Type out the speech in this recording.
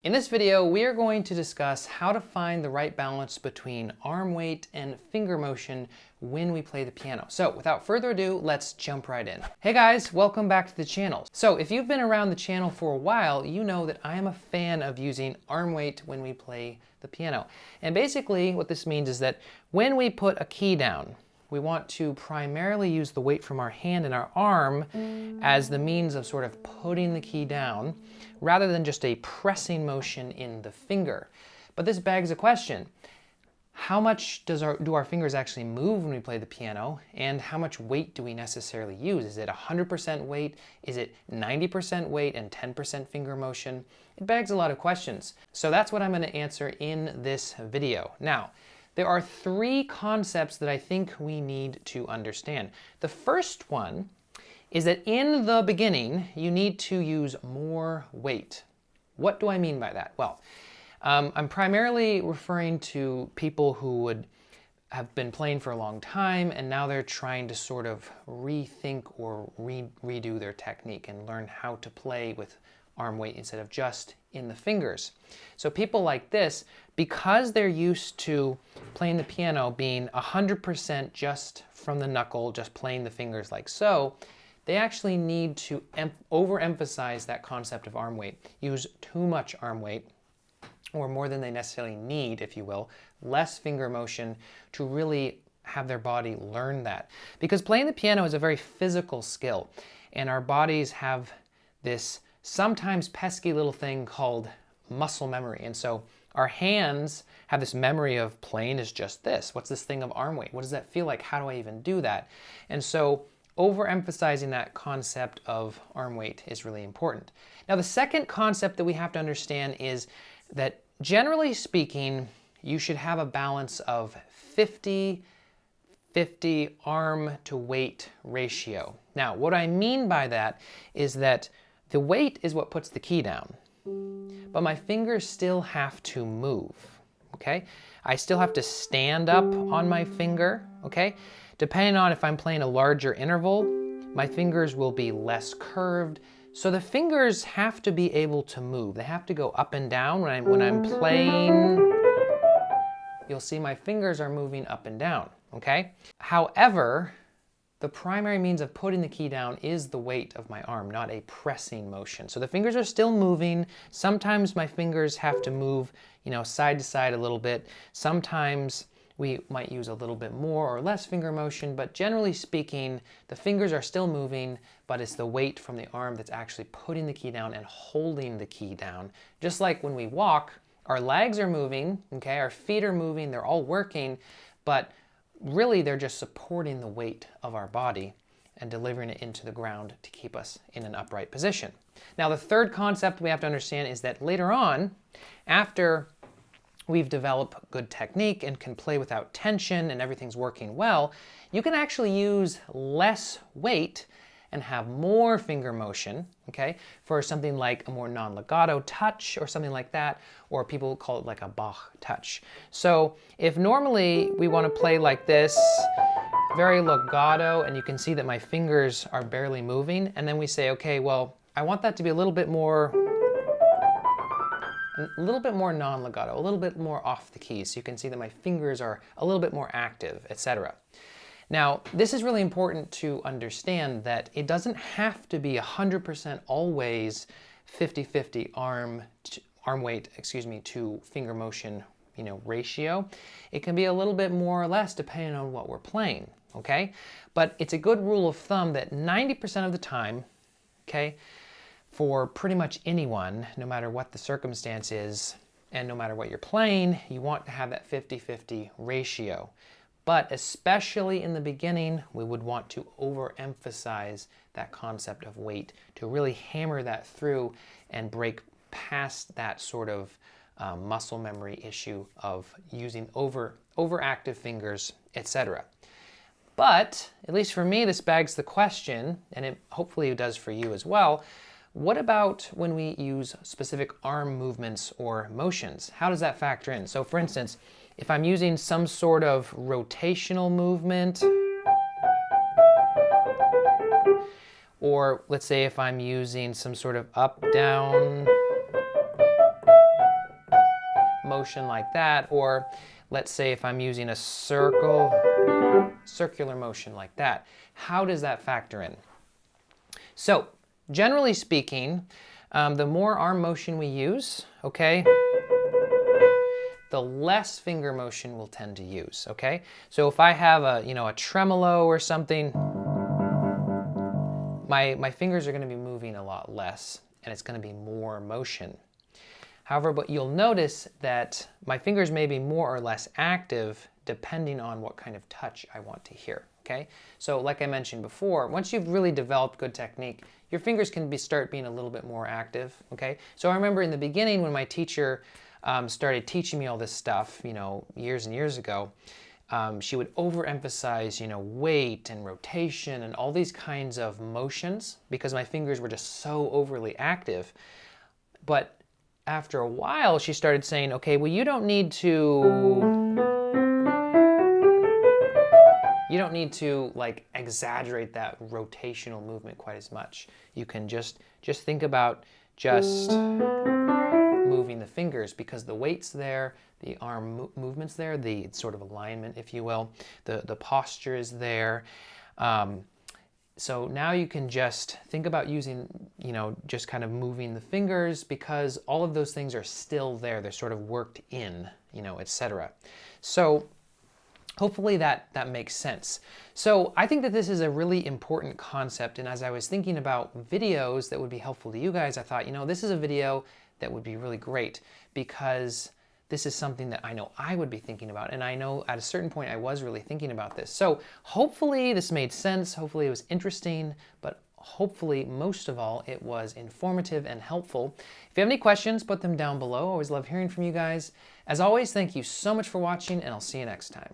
In this video, we are going to discuss how to find the right balance between arm weight and finger motion when we play the piano. So without further ado, let's jump right in. Hey guys, welcome back to the channel. So if you've been around the channel for a while, you know that I am a fan of using arm weight when we play the piano. And basically what this means is that when we put a key down, we want to primarily use the weight from our hand and our arm as the means of sort of putting the key down, rather than just a pressing motion in the finger. But this begs a question. How much do our fingers actually move when we play the piano, and how much weight do we necessarily use? Is it 100% weight? Is it 90% weight and 10% finger motion? It begs a lot of questions. So that's what I'm going to answer in this video. Now, there are three concepts that I think we need to understand. The first one is that in the beginning, you need to use more weight. What do I mean by that? Well, I'm primarily referring to people who would have been playing for a long time and now they're trying to sort of rethink or redo their technique and learn how to play with arm weight instead of just in the fingers. So people like this, because they're used to playing the piano being 100% just from the knuckle, just playing the fingers like so, they actually need to overemphasize that concept of arm weight, use too much arm weight, or more than they necessarily need, if you will, less finger motion to really have their body learn that. Because playing the piano is a very physical skill, and our bodies have this sometimes pesky little thing called muscle memory. And so our hands have this memory of playing is just this. What's this thing of arm weight? What does that feel like? How do I even do that? And so overemphasizing that concept of arm weight is really important. Now, the second concept that we have to understand is that generally speaking, you should have a balance of 50-50 arm to weight ratio. Now, what I mean by that is that the weight is what puts the key down, but my fingers still have to move, okay? I still have to stand up on my finger, okay? Depending on if I'm playing a larger interval, my fingers will be less curved. So the fingers have to be able to move. They have to go up and down. When I'm playing, you'll see my fingers are moving up and down, okay? However, the primary means of putting the key down is the weight of my arm, not a pressing motion. So the fingers are still moving. Sometimes my fingers have to move, side to side a little bit. Sometimes we might use a little bit more or less finger motion, but generally speaking, the fingers are still moving, but it's the weight from the arm that's actually putting the key down and holding the key down. Just like when we walk, our legs are moving, okay? Our feet are moving, they're all working, but really they're just supporting the weight of our body and delivering it into the ground to keep us in an upright position. Now, the third concept we have to understand is that later on, after we've developed good technique and can play without tension and everything's working well, you can actually use less weight and have more finger motion, okay, for something like a more non-legato touch or something like that, or people call it like a Bach touch. So if normally we want to play like this, very legato, and you can see that my fingers are barely moving, and then we say, okay, well, I want that to be a little bit more non-legato, a little bit more off the keys, so you can see that my fingers are a little bit more active, etc. Now, this is really important to understand that it doesn't have to be 100% always 50-50 arm weight, to finger motion, ratio. It can be a little bit more or less depending on what we're playing, okay? But it's a good rule of thumb that 90% of the time, okay, for pretty much anyone, no matter what the circumstance is, and no matter what you're playing, you want to have that 50-50 ratio. But especially in the beginning, we would want to overemphasize that concept of weight to really hammer that through and break past that sort of muscle memory issue of using overactive fingers, etc. But, at least for me, this begs the question, and it hopefully does for you as well, what about when we use specific arm movements or motions? How does that factor in? So for instance, if I'm using some sort of rotational movement, or let's say if I'm using some sort of up, down, motion like that, or let's say if I'm using a circular motion like that. How does that factor in? So, generally speaking, the more arm motion we use, okay, the less finger motion we'll tend to use, okay? So if I have a tremolo or something, my fingers are going to be moving a lot less, and it's going to be more motion. However, but you'll notice that my fingers may be more or less active depending on what kind of touch I want to hear, okay? So like I mentioned before, once you've really developed good technique, your fingers can start being a little bit more active, okay? So I remember in the beginning when my teacher started teaching me all this stuff, years and years ago, she would overemphasize, weight and rotation and all these kinds of motions because my fingers were just so overly active. But after a while, she started saying, okay, well, you don't need to like exaggerate that rotational movement quite as much. You can just think about just moving the fingers because the weight's there, the arm movement's there, the sort of alignment, if you will, the posture is there. So now you can just think about using, just kind of moving the fingers because all of those things are still there. They're sort of worked in, etc. So hopefully that makes sense. So I think that this is a really important concept. And as I was thinking about videos that would be helpful to you guys, I thought, this is a video that would be really great because this is something that I know I would be thinking about, and I know at a certain point I was really thinking about this. So hopefully this made sense, hopefully it was interesting, but hopefully most of all it was informative and helpful. If you have any questions, put them down below. I always love hearing from you guys. As always, thank you so much for watching, and I'll see you next time.